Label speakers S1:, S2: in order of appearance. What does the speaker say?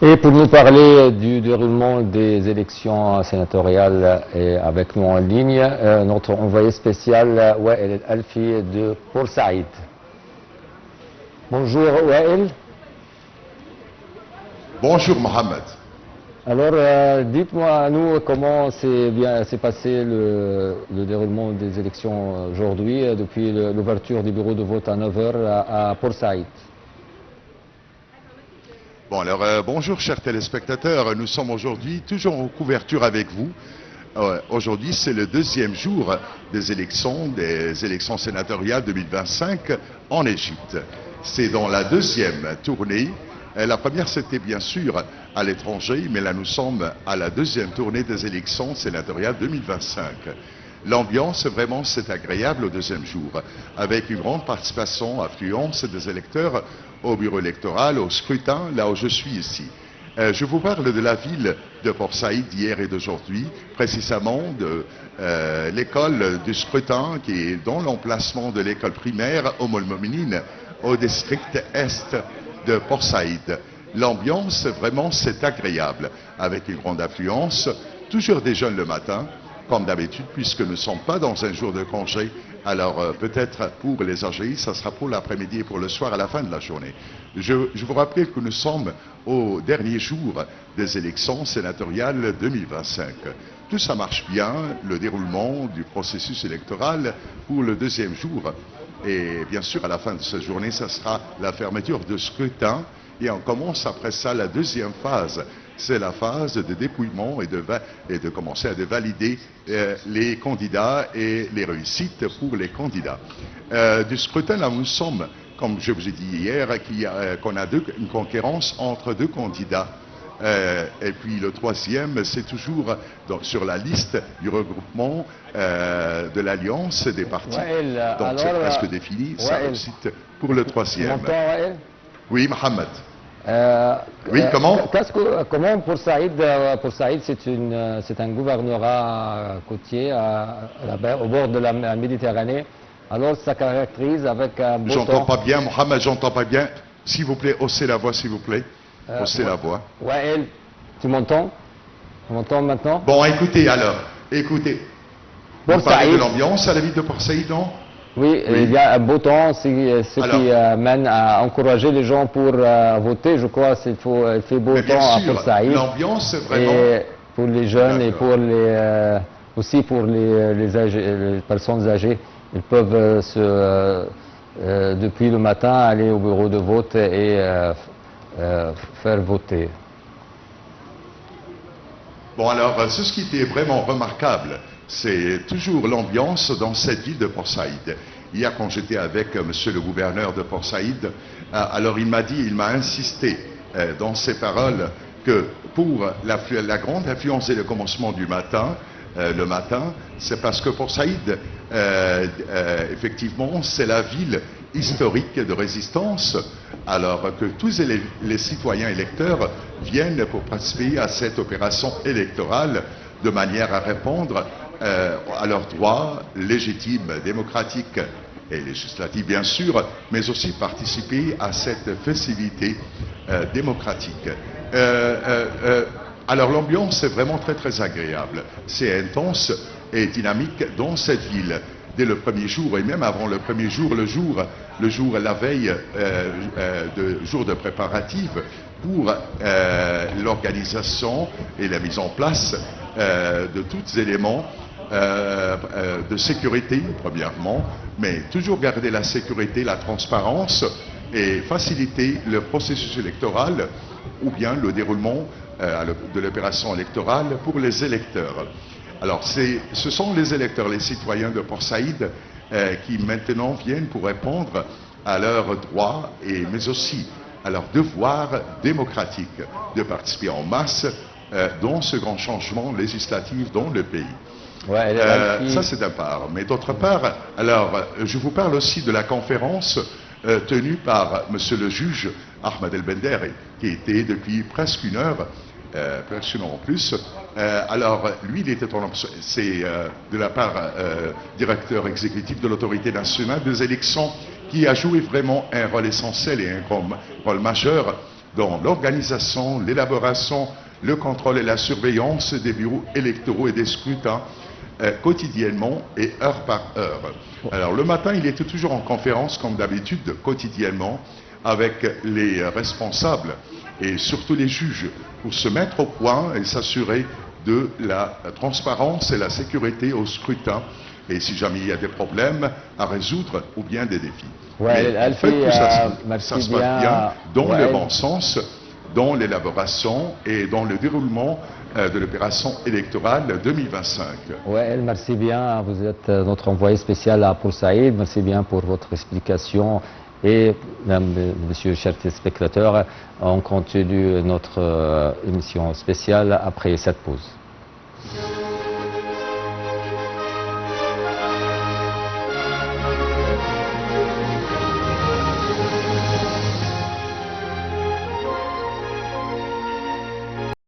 S1: Et pour nous parler du déroulement des élections sénatoriales et avec nous en ligne, notre envoyé spécial Wael Alfi de Port Saïd. Bonjour Wael.
S2: Bonjour Mohamed.
S1: Alors dites-moi à nous comment s'est passé le déroulement des élections aujourd'hui depuis l'ouverture du bureau de vote à 9h à Port Saïd.
S2: Bon alors bonjour chers téléspectateurs, nous sommes aujourd'hui toujours en couverture avec vous. Aujourd'hui c'est le deuxième jour des élections sénatoriales 2025 en Égypte. C'est dans la deuxième tournée. La première c'était bien sûr à l'étranger, mais là nous sommes à la deuxième tournée des élections sénatoriales 2025. L'ambiance vraiment c'est agréable au deuxième jour, avec une grande participation, affluence des électeurs au bureau électoral, au scrutin, là où je suis ici. Je vous parle de la ville de Port Saïd d'hier et d'aujourd'hui, précisément de l'école du scrutin qui est dans l'emplacement de l'école primaire Oum el-Mominine au district est de Port Saïd. L'ambiance vraiment c'est agréable, avec une grande affluence, toujours des jeunes le matin, comme d'habitude, puisque nous ne sommes pas dans un jour de congé. Alors peut-être pour les âgés, ça sera pour l'après-midi et pour le soir à la fin de la journée. Je vous rappelle que nous sommes au dernier jour des élections sénatoriales 2025. Tout ça marche bien, le déroulement du processus électoral pour le deuxième jour. Et bien sûr, à la fin de cette journée, ça sera la fermeture de scrutin. Et on commence après ça la deuxième phase. C'est la phase de dépouillement et de commencer à valider les candidats et les réussites pour les candidats. Du scrutin, là, nous sommes, comme je vous ai dit hier, qu'on a une concurrence entre deux candidats. Et puis le troisième, c'est toujours sur la liste du regroupement de l'Alliance des partis. Donc c'est presque défini, sa réussite pour le troisième. Oui, Mohamed. Oui, comment
S1: Comment pour Saïd, c'est un gouvernorat côtier au bord de la Méditerranée. Alors ça caractérise avec un beau
S2: J'entends
S1: temps.
S2: pas bien, Mohamed, j'entends pas bien. S'il vous plaît, haussez la voix, s'il vous plaît. Haussez la voix.
S1: Wael, tu m'entends? Tu m'entends maintenant?
S2: Bon, écoutez alors, écoutez. Vous parlez de l'ambiance à la ville de Port Saïd, non?
S1: Oui, il y a un beau temps, c'est ce qui mène à encourager les gens pour voter. Je crois qu'il fait beau temps à Port Saïd.
S2: L'ambiance, c'est vraiment...
S1: Et pour les jeunes et pour aussi pour les personnes âgées, ils peuvent depuis le matin aller au bureau de vote et faire voter.
S2: Bon alors, c'est ce qui était vraiment remarquable. C'est toujours l'ambiance dans cette ville de Port Saïd. Hier, quand j'étais avec monsieur le gouverneur de Port Saïd, alors il m'a insisté dans ses paroles que pour la grande affluence et le commencement du matin, le matin, c'est parce que Port Saïd, effectivement, c'est la ville historique de résistance, alors que tous les citoyens électeurs viennent pour participer à cette opération électorale de manière à répondre à leurs droits légitimes, démocratiques et législatifs bien sûr, mais aussi participer à cette festivité démocratique. Alors l'ambiance est vraiment très très agréable, c'est intense et dynamique dans cette ville. Dès le premier jour et même avant le premier jour, la veille, jour de préparatifs pour l'organisation et la mise en place de tous les éléments de sécurité, premièrement, mais toujours garder la sécurité, la transparence et faciliter le processus électoral ou bien le déroulement de l'opération électorale pour les électeurs. Alors, ce sont les électeurs, les citoyens de Port Saïd qui maintenant viennent pour répondre à leurs droits, mais aussi à leur devoir démocratique de participer en masse dans ce grand changement législatif dans le pays. Ça c'est d'un part. Mais d'autre part, alors je vous parle aussi de la conférence tenue par monsieur le juge Ahmed El-Bender, qui était depuis presque une heure en plus. Alors, lui, il était c'est de la part directeur exécutif de l'autorité nationale des élections qui a joué vraiment un rôle essentiel et un rôle majeur dans l'organisation, l'élaboration, le contrôle et la surveillance des bureaux électoraux et des scrutins quotidiennement et heure par heure. Alors le matin, il était toujours en conférence, comme d'habitude, quotidiennement, avec les responsables et surtout les juges, pour se mettre au point et s'assurer de la transparence et la sécurité au scrutin, et si jamais il y a des problèmes à résoudre ou bien des défis.
S1: Ouais,
S2: Mais fait que ça se passe bien dans
S1: ouais,
S2: le bon sens, dans l'élaboration et dans le déroulement de l'opération électorale 2025.
S1: Oui, merci bien. Vous êtes notre envoyé spécial à Port Saïd. Merci bien pour votre explication. Et, monsieur, chers téléspectateurs, on continue notre émission spéciale après cette pause.